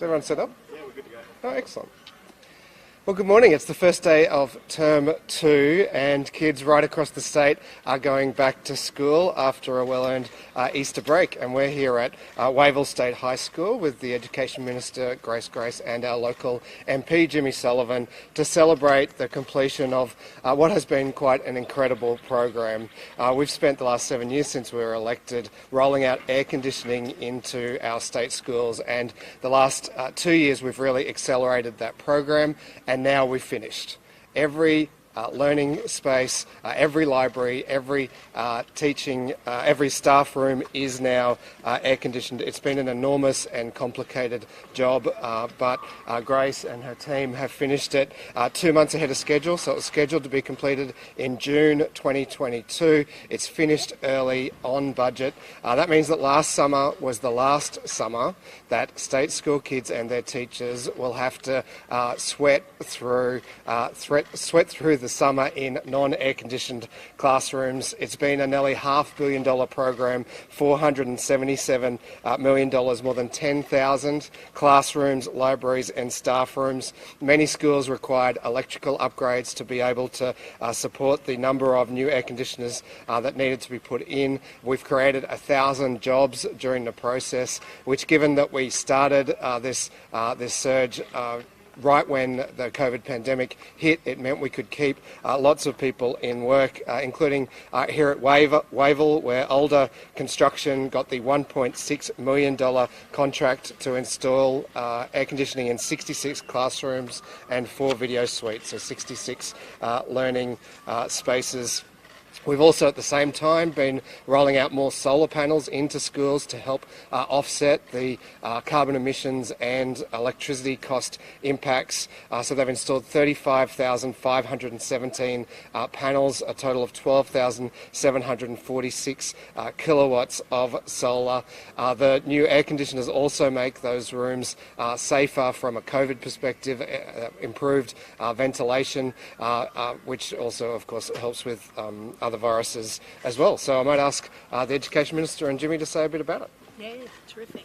Is everyone set up? Yeah, we're good to go. Oh, excellent. Well, good morning. It's the first day of term 2 and kids right across the state are going back to school after a well-earned Easter break. And we're here at Wavell State High School with the Education Minister, Grace, and our local MP, Jimmy Sullivan, to celebrate the completion of what has been quite an incredible program. We've spent the last 7 years since we were elected rolling out air conditioning into our state schools, and the last 2 years we've really accelerated that program. And now we've finished. Every learning space, every library, every teaching, every staff room is now air conditioned. It's been an enormous and complicated job, but Grace and her team have finished it 2 months ahead of schedule. So it was scheduled to be completed in June 2022. It's finished early, on budget. That means that last summer was the last summer that state school kids and their teachers will have to sweat through the summer in non-air conditioned classrooms. It's been a nearly $500 million program, $477 million, more than 10,000 classrooms, libraries and staff rooms. Many schools required electrical upgrades to be able to support the number of new air conditioners that needed to be put in. We've created 1,000 jobs during the process, which, given that we started this surge right when the COVID pandemic hit, it meant we could keep lots of people in work, including here at Wavell, where Older Construction got the $1.6 million contract to install air conditioning in 66 classrooms and 4 video suites, so 66 learning spaces. We've also at the same time been rolling out more solar panels into schools to help offset the carbon emissions and electricity cost impacts. So they've installed 35,517 panels, a total of 12,746 kilowatts of solar. The new air conditioners also make those rooms safer from a COVID perspective, improved ventilation, which also of course helps with other viruses as well. So I might ask the Education Minister and Jimmy to say a bit about it. Yeah, terrific.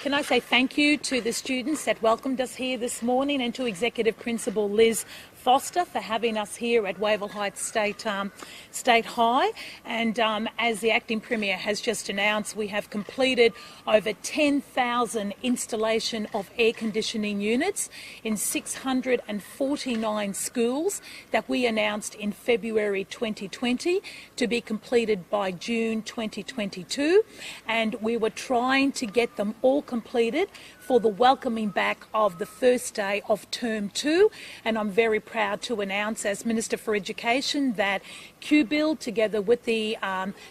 Can I say thank you to the students that welcomed us here this morning, and to Executive Principal Liz Foster for having us here at Wavell Heights State High. And as the Acting Premier has just announced, we have completed over 10,000 installation of air conditioning units in 649 schools that we announced in February 2020 to be completed by June 2022. And we were trying to get them all completed for the welcoming back of the first day of Term 2. And I'm very proud to announce, as Minister for Education, that QBuild, together with the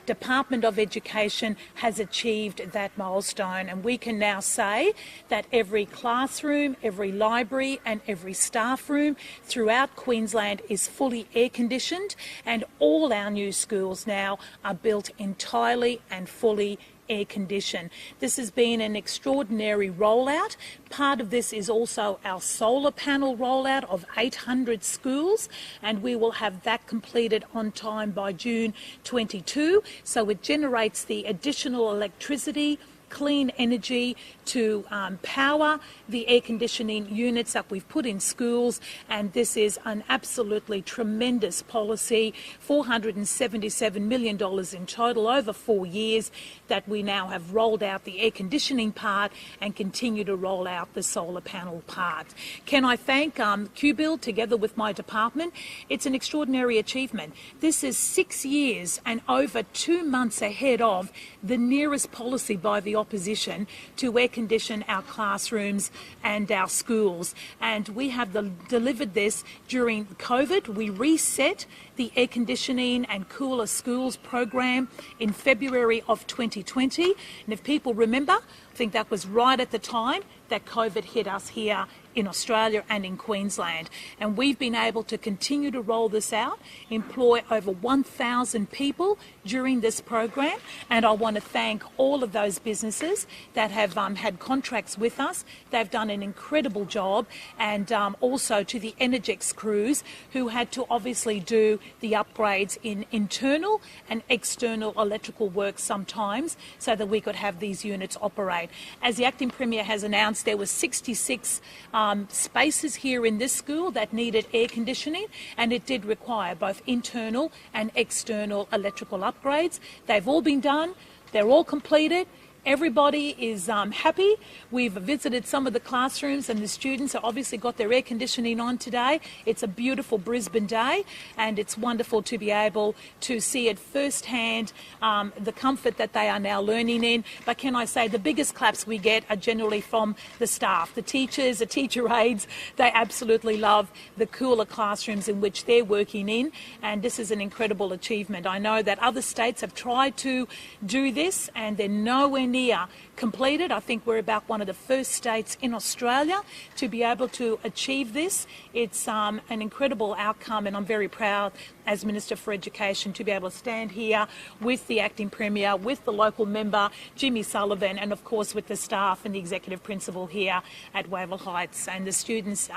Department of Education, has achieved that milestone. And we can now say that every classroom, every library and every staff room throughout Queensland is fully air conditioned, and all our new schools now are built entirely and fully air conditioned. This has been an extraordinary rollout. Part of this is also our solar panel rollout of 800 schools, and we will have that completed on time by June 22. So it generates the additional electricity, clean energy to power the air conditioning units that we've put in schools, and this is an absolutely tremendous policy. $477 million in total over 4 years that we now have rolled out the air conditioning part and continue to roll out the solar panel part. Can I thank QBuild together with my department? It's an extraordinary achievement. This is 6 years and over 2 months ahead of the nearest policy by the opposition to air condition our classrooms and our schools. And we have delivered this during COVID. We reset the air conditioning and cooler schools program in February of 2020. And if people remember, I think that was right at the time that COVID hit us here in Australia and in Queensland. And we've been able to continue to roll this out, employ over 1,000 people during this program. And I want to thank all of those businesses that have had contracts with us. They've done an incredible job. And also to the Energex crews who had to obviously do the upgrades in internal and external electrical work sometimes so that we could have these units operate. As the Acting Premier has announced, there were 66 spaces here in this school that needed air conditioning, and it did require both internal and external electrical upgrades. They've all been done. They're all completed. Everybody is happy. We've visited some of the classrooms and the students have obviously got their air conditioning on today. It's a beautiful Brisbane day and it's wonderful to be able to see it firsthand, the comfort that they are now learning in. But can I say the biggest claps we get are generally from the staff, the teachers, the teacher aides. They absolutely love the cooler classrooms in which they're working in, and this is an incredible achievement. I know that other states have tried to do this and they're nowhere near completed. I think we're about one of the first states in Australia to be able to achieve this. It's an incredible outcome, and I'm very proud as Minister for Education to be able to stand here with the Acting Premier, with the local member, Jimmy Sullivan, and of course with the staff and the Executive Principal here at Wavell Heights and the students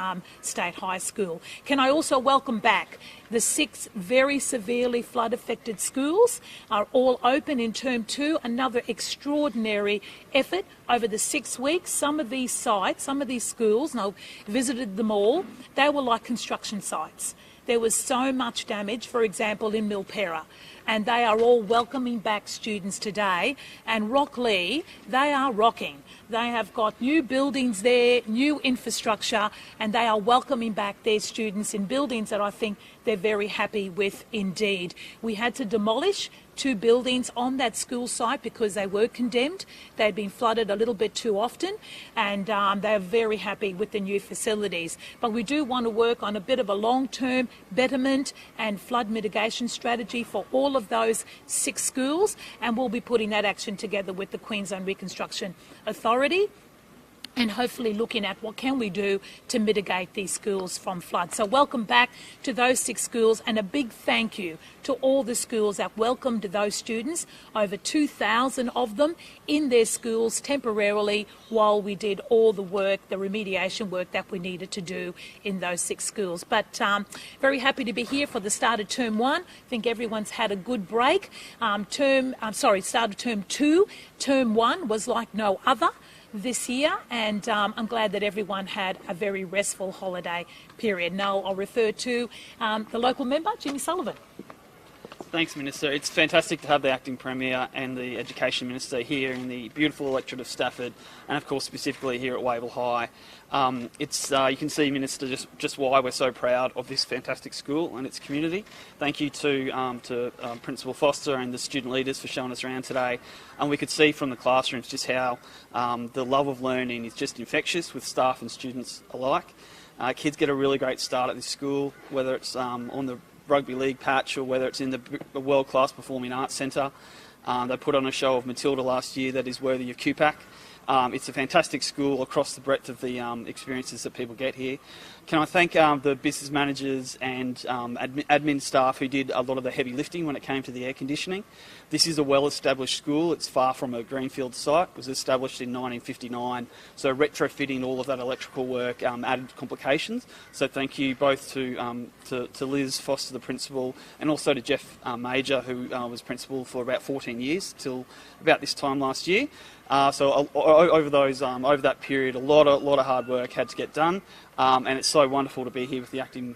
State High School. Can I also welcome back the 6 very severely flood-affected schools are all open in Term 2, another extraordinary effort over the 6 weeks. Some of these sites, some of these schools, and I visited them all, they were like construction sites. There was so much damage, for example, in Milperra, and they are all welcoming back students today. And Rocklea, they are rocking. They have got new buildings there, new infrastructure, and they are welcoming back their students in buildings that I think they're very happy with indeed. We had to demolish 2 buildings on that school site because they were condemned. They'd been flooded a little bit too often, and they're very happy with the new facilities. But we do want to work on a bit of a long-term betterment and flood mitigation strategy for all of those 6 schools, and we'll be putting that action together with the Queensland Reconstruction Authority and hopefully looking at what can we do to mitigate these schools from flood. So welcome back to those 6 schools, and a big thank you to all the schools that welcomed those students, over 2,000 of them in their schools temporarily while we did all the work, the remediation work that we needed to do in those 6 schools. But very happy to be here for the start of Term 1. I think everyone's had a good break. Start of Term 2. Term 1 was like no other this year, and I'm glad that everyone had a very restful holiday period. Now I'll refer to the local member, Jimmy Sullivan. Thanks, Minister. It's fantastic to have the Acting Premier and the Education Minister here in the beautiful electorate of Stafford, and of course specifically here at Wavell High. You can see, Minister, just why we're so proud of this fantastic school and its community. Thank you to Principal Foster and the student leaders for showing us around today. And we could see from the classrooms just how the love of learning is just infectious with staff and students alike. Kids get a really great start at this school, whether it's on the rugby league patch or whether it's in the world-class performing arts centre. They put on a show of Matilda last year that is worthy of QPAC. It's a fantastic school across the breadth of the experiences that people get here. Can I thank the business managers and admin staff who did a lot of the heavy lifting when it came to the air conditioning. This is a well-established school. It's far from a greenfield site. It was established in 1959, so retrofitting all of that electrical work added complications. So thank you both to Liz Foster, the principal, and also to Jeff Major, who was principal for about 14 years, till about this time last year. So over that period, a lot of hard work had to get done, and it's so wonderful to be here with the Acting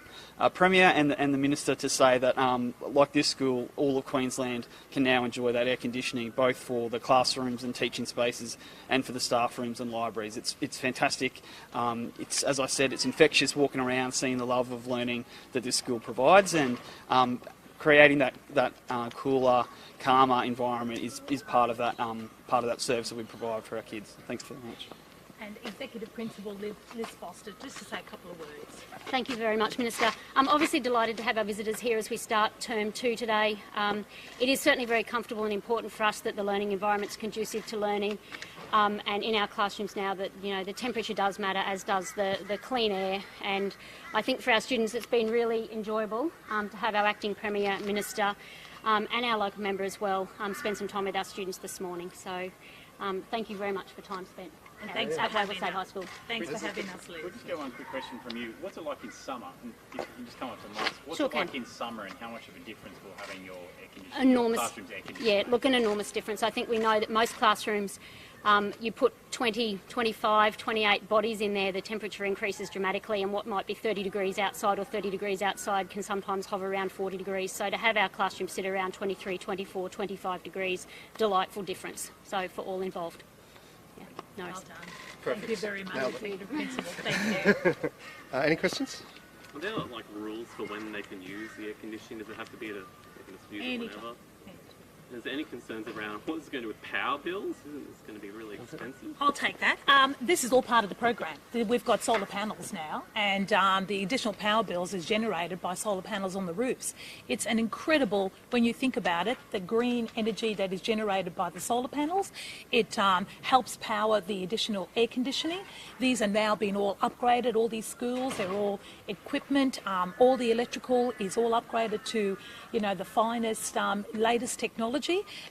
Premier and the Minister to say that, like this school, all of Queensland can now enjoy that air conditioning, both for the classrooms and teaching spaces and for the staff rooms and libraries. It's fantastic. It's, as I said, it's infectious walking around, seeing the love of learning that this school provides, and creating that cooler, calmer environment is part of that service that we provide for our kids. Thanks very much. and Executive Principal Liz Foster, just to say a couple of words. Thank you very much, Minister. I'm obviously delighted to have our visitors here as we start Term 2 today. It is certainly very comfortable and important for us that the learning environment's conducive to learning, and in our classrooms now that, you know, the temperature does matter, as does the clean air. And I think for our students it's been really enjoyable to have our Acting Premier Minister and our local member as well spend some time with our students this morning. So thank you very much for time spent. And thanks for at having Wavell State us. High School. Thanks for having us, Liz. We'll just get one quick question from you. What's it like in summer? And if you can just come up to Mike. What's Sure it like can. in summer, and how much of a difference will having your air conditioning, Enormous. your classroom's air conditioning? Yeah, look, an enormous difference. I think we know that most classrooms, you put 20, 25, 28 bodies in there, the temperature increases dramatically, and what might be 30 degrees outside or 30 degrees outside can sometimes hover around 40 degrees. So to have our classroom sit around 23, 24, 25 degrees, delightful difference. So for all involved. Yeah, no worries. Well done. Thank you very much, Nailed it. Executive Principal. Thank you. Any questions? Are there like rules for when they can use the air conditioning? Does it have to be at a, they can just use it Anytime. whenever? Is there any concerns around what it's going to do with power bills? Isn't this going to be really expensive? I'll take that. This is all part of the program. We've got solar panels now, and the additional power bills is generated by solar panels on the roofs. It's an incredible, when you think about it, the green energy that is generated by the solar panels. It helps power the additional air conditioning. These are now being all upgraded, all these schools, they're all equipment, all the electrical is all upgraded to, you know, the finest, latest technology.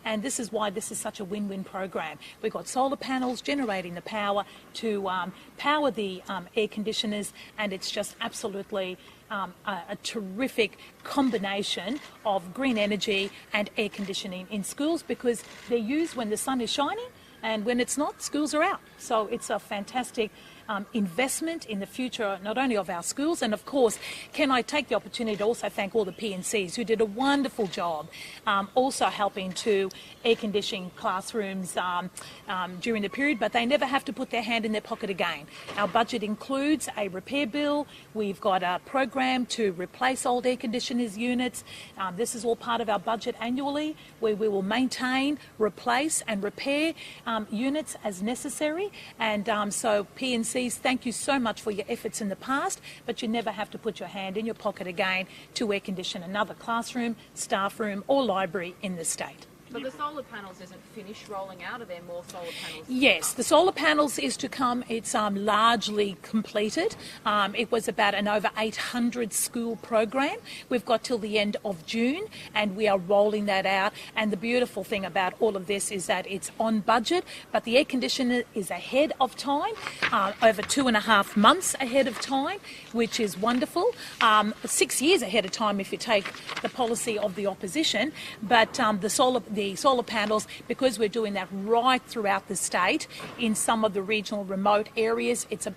And this is why this is such a win-win program. We've got solar panels generating the power to power the air conditioners, and it's just absolutely a terrific combination of green energy and air conditioning in schools, because they're used when the sun is shining, and when it's not, schools are out. So it's a fantastic investment in the future, not only of our schools, and of course, can I take the opportunity to also thank all the P&Cs who did a wonderful job also helping to air condition classrooms during the period, but they never have to put their hand in their pocket again. Our budget includes a repair bill. We've got a program to replace old air conditioners units. This is all part of our budget annually, where we will maintain, replace and repair units as necessary. And so P&Cs, thank you so much for your efforts in the past, but you never have to put your hand in your pocket again to air condition another classroom, staff room or library in the state. But the solar panels isn't finished rolling out. Are there more solar panels? Yes, the solar panels is to come. It's largely completed. It was about an over 800 school program. We've got till the end of June, and we are rolling that out. And the beautiful thing about all of this is that it's on budget, but the air conditioner is ahead of time, over 2.5 months ahead of time, which is wonderful. 6 years ahead of time if you take the policy of the opposition. But the solar panels, because we're doing that right throughout the state, in some of the regional remote areas, it's a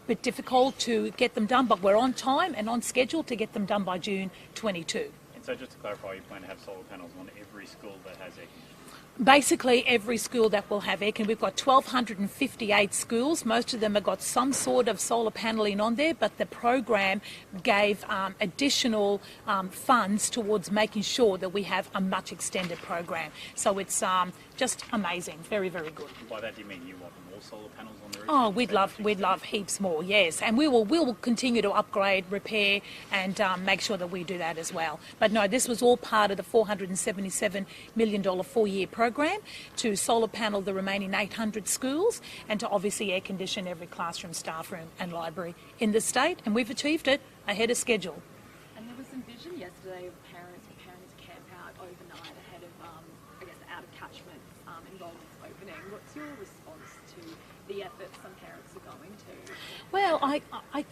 bit difficult to get them done, but we're on time and on schedule to get them done by June 22. And so just to clarify, you plan to have solar panels on every school that has air conditioning? Basically, every school that will have air conditioning. We've got 1,258 schools. Most of them have got some sort of solar paneling on there, but the program gave additional funds towards making sure that we have a much extended program. So it's just amazing. Very, very good. By that, do you mean you want more solar panels on the roof? Oh, we'd love heaps more, yes. And we will continue to upgrade, repair and make sure that we do that as well. But no, this was all part of the $477 million 4-year program to solar panel the remaining 800 schools and to obviously air condition every classroom, staff room and library in the state. And we've achieved it ahead of schedule. And there was some vision yesterday of parents preparing to camp out overnight ahead of, I guess, out of catchment enrolments opening. What's your response to the effort some parents are going to? Well,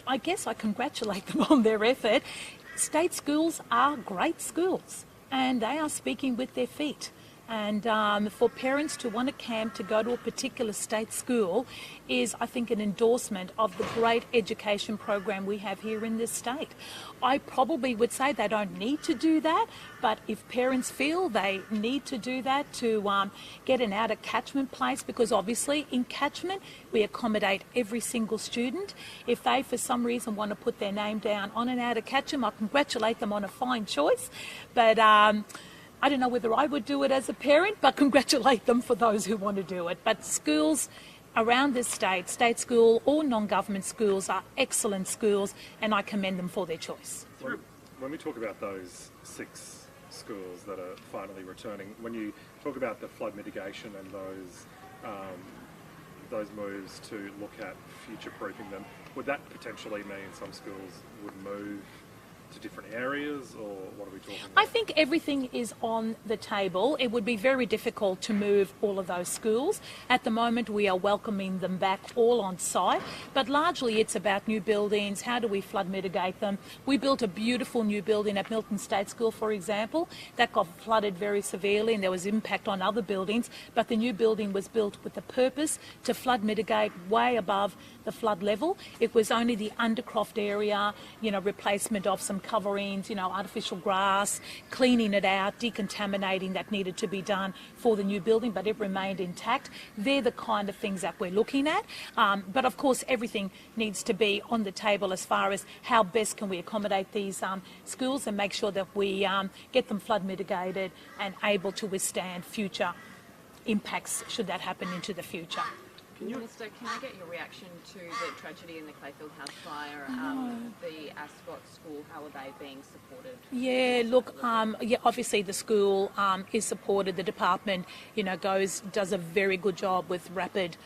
I guess I congratulate them on their effort. State schools are great schools and they are speaking with their feet. And for parents to want to camp to go to a particular state school is, I think, an endorsement of the great education program we have here in this state. I probably would say they don't need to do that, but if parents feel they need to do that to get an out of catchment place, because obviously in catchment we accommodate every single student. If they for some reason want to put their name down on an out of catchment, I congratulate them on a fine choice. But I don't know whether I would do it as a parent, but congratulate them for those who want to do it. But schools, around this state school or non-government schools are excellent schools, and I commend them for their choice. When we talk about those 6 schools that are finally returning, when you talk about the flood mitigation and those moves to look at future-proofing them, would that potentially mean some schools would move to different areas, or what are we talking about? I think everything is on the table. It would be very difficult to move all of those schools. At the moment, we are welcoming them back all on site, but largely it's about new buildings. How do we flood mitigate them? We built a beautiful new building at Milton State School, for example, that got flooded very severely, and there was impact on other buildings, but the new building was built with the purpose to flood mitigate way above the flood level. It was only the undercroft area, replacement of some coverings, artificial grass, cleaning it out, decontaminating that needed to be done for the new building, but it remained intact. They're the kind of things that we're looking at. But of course, everything needs to be on the table as far as how best can we accommodate these schools and make sure that we get them flood mitigated and able to withstand future impacts should that happen into the future. Minister, can I get your reaction to the tragedy in the Clayfield house fire? The Ascot school, how are they being supported? Yeah, look, obviously the school is supported. The department, does a very good job with rapid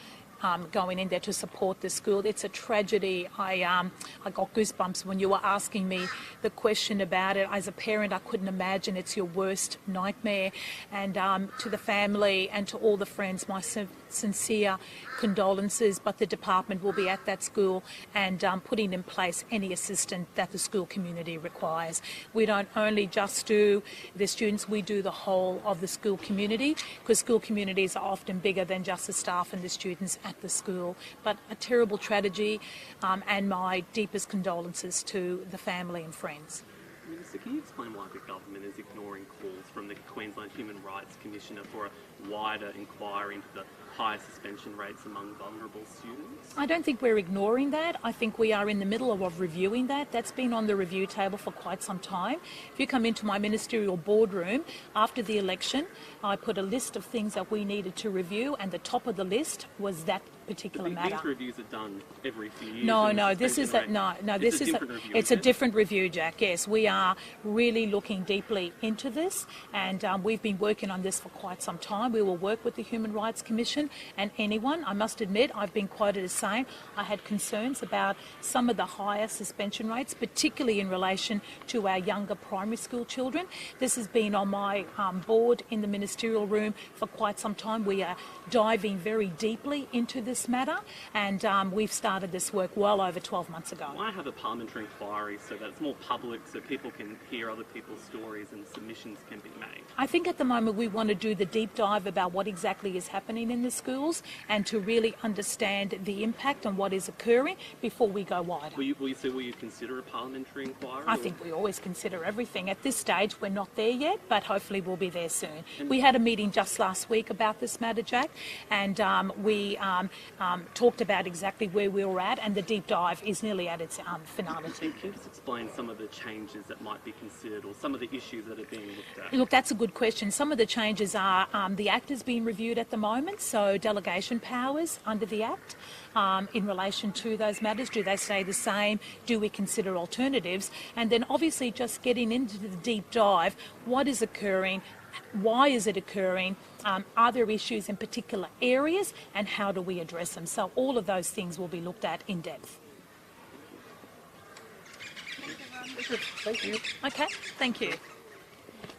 going in there to support the school. It's a tragedy. I got goosebumps when you were asking me the question about it. As a parent, I couldn't imagine it's your worst nightmare. And to the family and to all the friends, my sincere condolences, but the department will be at that school and putting in place any assistance that the school community requires. We don't only just do the students, we do the whole of the school community, because school communities are often bigger than just the staff and the students at the school. But a terrible tragedy, and my deepest condolences to the family and friends. Minister, can you explain why the government is ignoring calls from the Queensland Human Rights Commissioner for a wider inquiry into the higher suspension rates among vulnerable students? I don't think we're ignoring that. I think we are in the middle of reviewing that. That's been on the review table for quite some time. If you come into my ministerial boardroom after the election, I put a list of things that we needed to review, and the top of the list was that particular matter. These reviews are done every few years. It's a different review, Jack. Yes, we are really looking deeply into this, and we've been working on this for quite some time. We will work with the Human Rights Commission and anyone. I must admit, I've been quoted as saying I had concerns about some of the higher suspension rates, particularly in relation to our younger primary school children. This has been on my board in the ministerial room for quite some time. We are diving very deeply into this matter, and we've started this work well over 12 months ago. Why have a parliamentary inquiry so that it's more public, so people can hear other people's stories and submissions can be made? I think at the moment we want to do the deep dive about what exactly is happening in the schools and to really understand the impact and what is occurring before we go wider. Will you consider a parliamentary inquiry? I think we always consider everything. At this stage we're not there yet, but hopefully we'll be there soon. We had a meeting just last week about this matter, Jack, and we talked about exactly where we were at, and the deep dive is nearly at its finality. Can you just explain some of the changes that might be considered or some of the issues that are being looked at? Look, that's a good question. Some of the changes are the Act is being reviewed at the moment, so delegation powers under the Act in relation to those matters, do they stay the same? Do we consider alternatives? And then obviously just getting into the deep dive, what is occurring? Why is it occurring? Are there issues in particular areas, and how do we address them? So all of those things will be looked at in depth. Thank you. Okay, thank you.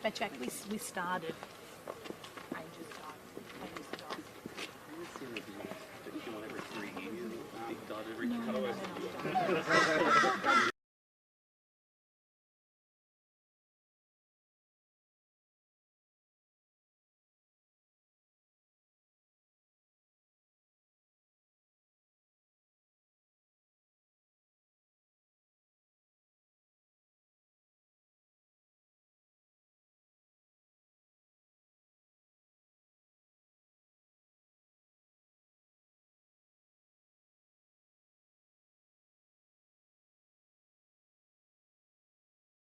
But Jack, we started ages ago. Don't you want every 3 years? Big dive every